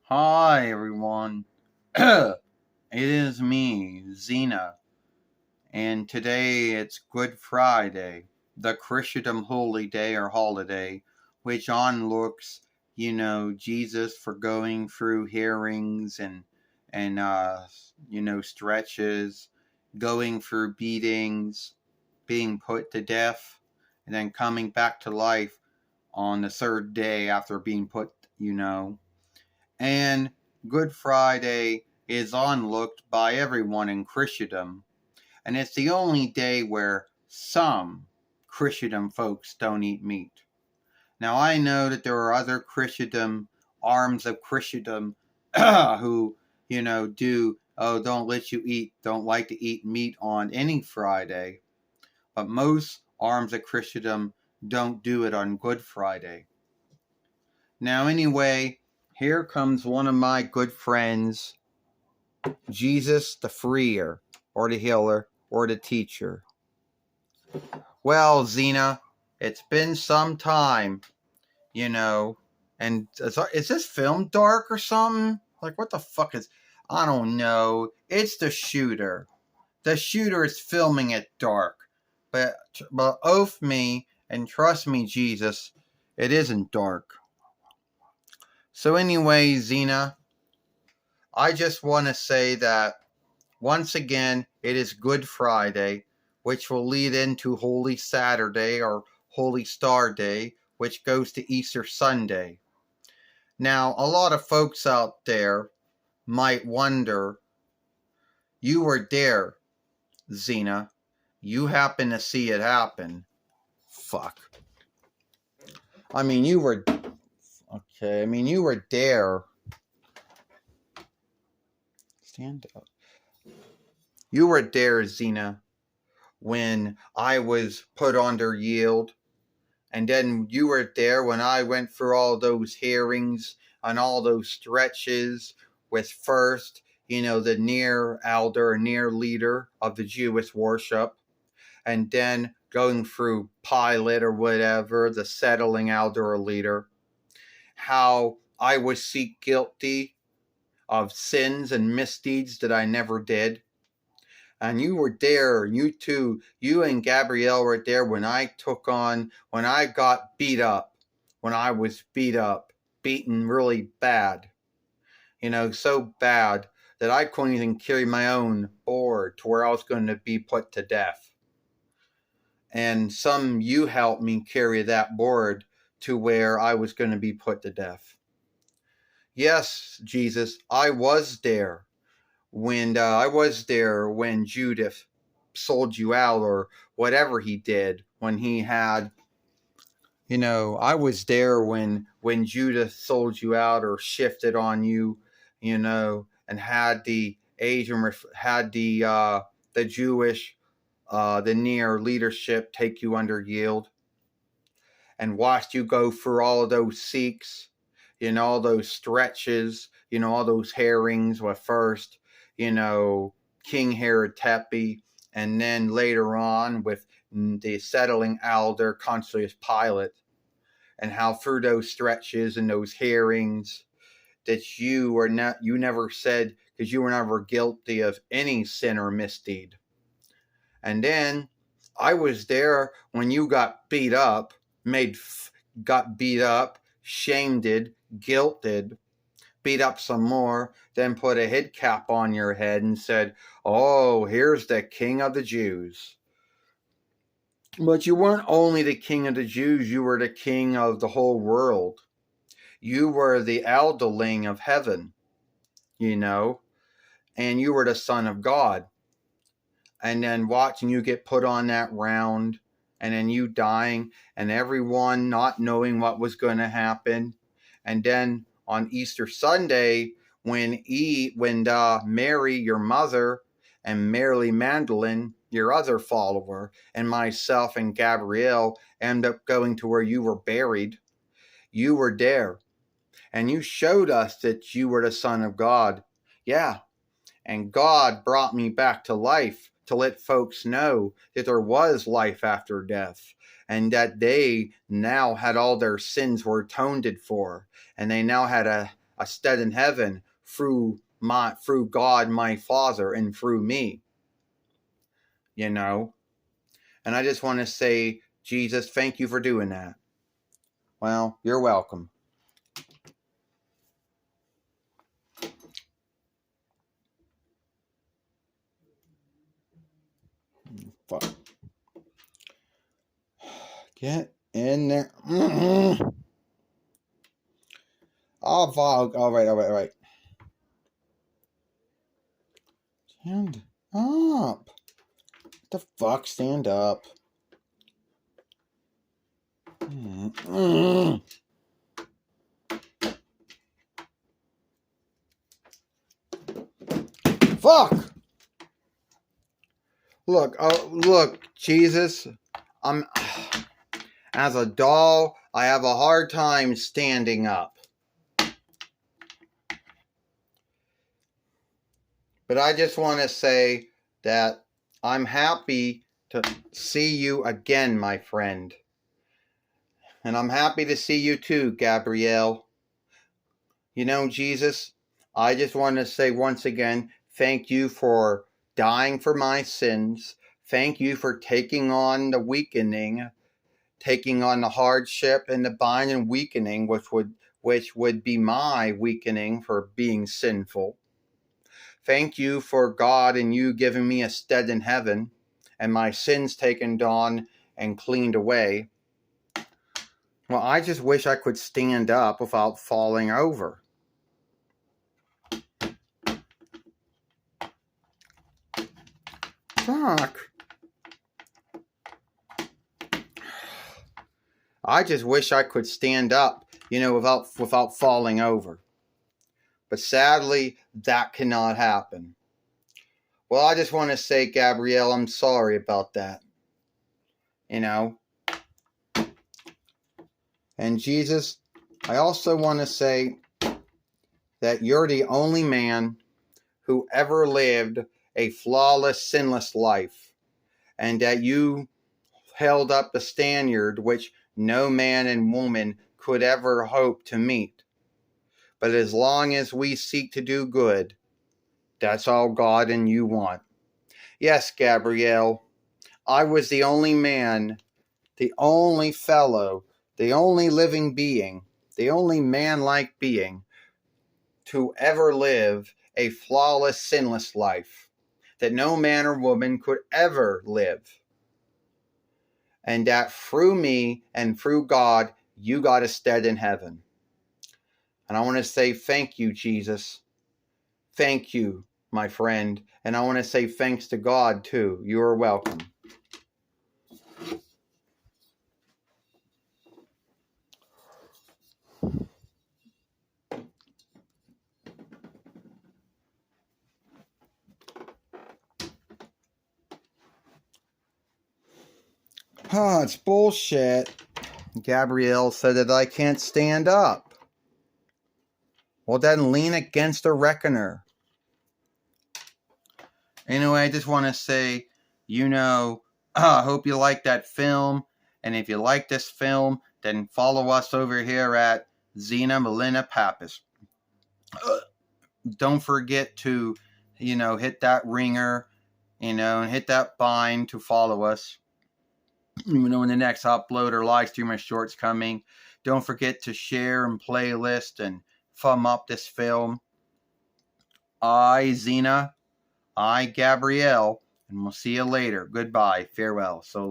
Hi, everyone. It is me, Xena, and today it's Good Friday, the Christendom holy day or holiday, which onlooks, Jesus for going through hearings and stretches, going through beatings, being put to death, and then coming back to life on the third day after being put. And Good Friday is onlooked by everyone in Christendom, and it's the only day where some Christendom folks don't eat meat. Now, I know that there are other Christendom, arms of Christendom, who, don't let you eat, don't like to eat meat on any Friday, but most arms of Christendom don't do it on Good Friday. Now, anyway, here comes one of my good friends, Jesus the Freer, or the Healer, or the Teacher. Well, Xena, it's been some time, and is this film dark or something? Like, what the fuck is... I don't know. It's the shooter. The shooter is filming it dark. But oath me, and trust me, Jesus, it isn't dark. So anyway, Xena, I just want to say that once again, it is Good Friday, which will lead into Holy Saturday or Holy Star Day, which goes to Easter Sunday. Now, a lot of folks out there might wonder, you were there, Xena. You happen to see it happen. Fuck. You were... Okay, you were there. Stand up. You were there, Xena, when I was put under yield. And then you were there when I went through all those hearings and all those stretches with first, the near elder, near leader of the Jewish worship. And then going through Pilate or whatever, the settling elder or leader. How I was seek guilty of sins and misdeeds that I never did. And you were there, you and Gabrielle were there when I got beat up, when I was beaten really bad, so bad that I couldn't even carry my own board to where I was going to be put to death. And you helped me carry that board to where I was going to be put to death. Yes, Jesus, I was there. When Judith sold you out or whatever he did, when he had, I was there when Judith sold you out or shifted on you, and had the the Jewish, the near leadership take you under yield and watched you go through all of those seeks, all those stretches, all those hearings with first, King Herod Tepe, and then later on with the settling elder, Pontius Pilate, and how through those stretches and those hearings that you never said, because you were never guilty of any sin or misdeed. And then I was there when you got beat up, shamed, guilted, beat up some more, then put a head cap on your head and said, "Oh, here's the King of the Jews." But you weren't only the King of the Jews, you were the King of the whole world. You were the elderling of heaven, and you were the Son of God. And then watching you get put on that round, and then you dying, and everyone not knowing what was going to happen. And then on Easter Sunday, when Mary, your mother, and Mary Magdalene, your other follower, and myself and Gabrielle end up going to where you were buried, you were there. And you showed us that you were the Son of God. Yeah. And God brought me back to life to let folks know that there was life after death. and that they now had all their sins were atoned for, and they now had a stead in heaven through God my Father and through me. You know? And I just want to say, Jesus, thank you for doing that. Well, you're welcome. Fuck. Get in there. Oh, fuck. All right. Stand up. What the fuck? Stand up. Fuck! Look, Jesus. As a doll, I have a hard time standing up. But I just want to say that I'm happy to see you again, my friend. And I'm happy to see you too, Gabrielle. You know, Jesus, I just want to say once again, thank you for dying for my sins. Thank you for taking on the weakening, taking on the hardship and the bind and weakening, which would be my weakening for being sinful. Thank you for God and you giving me a stead in heaven and my sins taken on and cleaned away. Well, I just wish I could stand up without falling over. Fuck. I just wish I could stand up, without falling over. But sadly, that cannot happen. Well, I just want to say, Gabrielle, I'm sorry about that. And Jesus, I also want to say that you're the only man who ever lived a flawless, sinless life, and that you held up the standard which no man and woman could ever hope to meet. But as long as we seek to do good, that's all God and you want. Yes, Gabrielle, I was the only man, the only fellow, the only living being, the only man-like being to ever live a flawless, sinless life that no man or woman could ever live. And that through me and through God, you got a stead in heaven. And I want to say thank you, Jesus. Thank you, my friend. And I want to say thanks to God, too. You are welcome. Oh, it's bullshit. Gabrielle said that I can't stand up. Well, then lean against a reckoner. Anyway, I just want to say, I hope you like that film. And if you like this film, then follow us over here at Xena Melina Pappas. Don't forget to, hit that ringer, and hit that bind to follow us. When the next upload or live stream or short's coming. Don't forget to share and playlist and thumb up this film. I, Xena, I, Gabrielle, and we'll see you later. Goodbye. Farewell. So